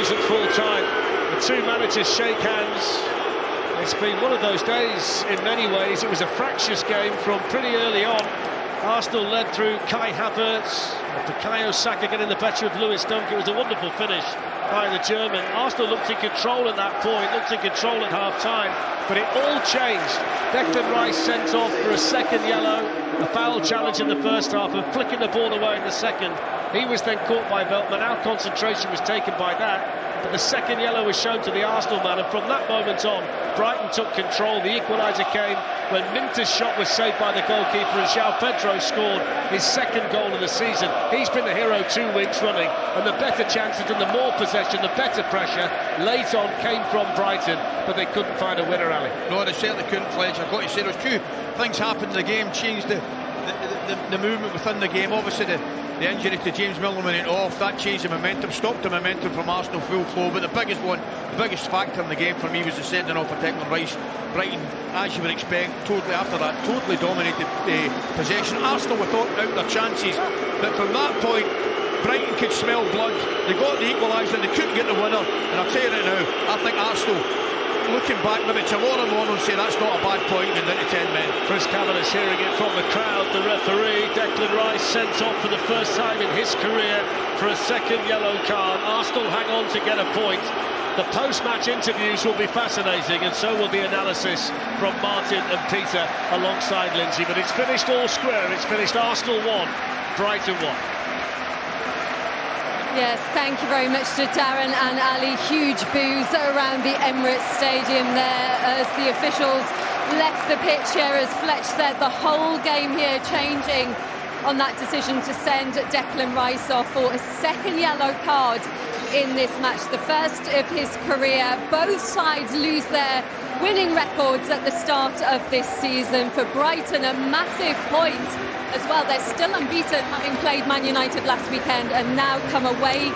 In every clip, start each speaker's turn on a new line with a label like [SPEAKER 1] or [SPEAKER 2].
[SPEAKER 1] goes at full time. The two managers shake hands. It's been one of those days in many ways. It was a fractious game from pretty early on. Arsenal led through Kai Havertz, after Bukayo Saka getting the better of Lewis Dunk. It was a wonderful finish by the German. Arsenal looked in control at that point, looked in control at half-time, but it all changed. Declan Rice sent off for a second yellow, a foul challenge in the first half, and flicking the ball away in the second. He was then caught by Veltman. Our concentration was taken by that. But the second yellow was shown to the Arsenal man, and from that moment on, Brighton took control. The equaliser came when Minter's shot was saved by the goalkeeper, and João Pedro scored his second goal of the season. He's been the hero 2 weeks running, and the better chances and the more possession, the better pressure late on came from Brighton, but they couldn't find a winner, Ali.
[SPEAKER 2] No, they certainly couldn't, Fletcher. I've got to say, there's two things happened in the game, changed the movement within the game. Obviously, the injury to James Milner went off, that changed the momentum, stopped the momentum from Arsenal full flow. But the biggest factor in the game for me was the sending off of Declan Rice. Brighton, as you would expect, totally dominated possession. Arsenal without out their chances, but from that point, Brighton could smell blood. They got the equaliser, they couldn't get the winner. And I'll tell you right now, I think Arsenal, looking back maybe tomorrow morning, say that's not a bad point in into 10 men.
[SPEAKER 1] Chris Cavanagh's hearing it from the crowd. The referee, Declan Rice, sent off for the first time in his career for a second yellow card. Arsenal hang on to get a point. The post-match interviews will be fascinating, and so will the analysis from Martin and Peter alongside Lindsay. But it's finished all square. It's finished Arsenal 1, Brighton 1.
[SPEAKER 3] Yes, thank you very much to Darren and Ali. Huge boos around the Emirates Stadium there as the officials left the pitch here. As Fletch said, the whole game here changing on that decision to send Declan Rice off for a second yellow card in this match, the first of his career. Both sides lose their winning records at the start of this season. For Brighton, a massive point as well. They're still unbeaten, having played Man United last weekend, and now come away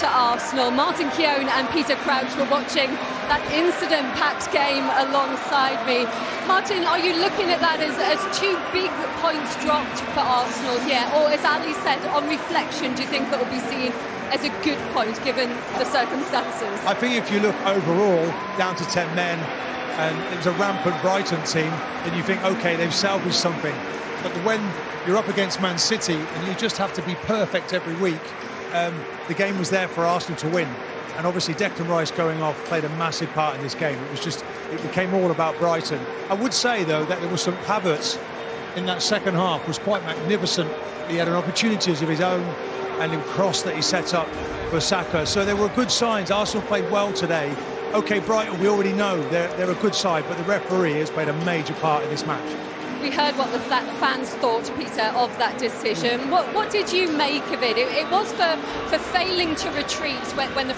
[SPEAKER 3] to Arsenal. Martin Keown and Peter Crouch were watching that incident-packed game alongside me. Martin, are you looking at that as two big points dropped for Arsenal here? Or, as Ali said, on reflection, do you think that will be seen as a good point given the circumstances?
[SPEAKER 4] I think if you look overall, down to 10 men, and it was a rampant Brighton team, then you think, OK, they've salvaged something. But when you're up against Man City and you just have to be perfect every week, the game was there for Arsenal to win. And obviously Declan Rice going off played a massive part in this game. It became all about Brighton. I would say, though, that there was some Havertz in that second half was quite magnificent. He had an opportunity of his own and a cross that he set up for Saka. So there were good signs. Arsenal played well today. OK, Brighton, we already know they're a good side, but the referee has played a major part in this match.
[SPEAKER 3] We heard what the fans thought, Peter, of that decision. What did you make of it? It was for failing to retreat when the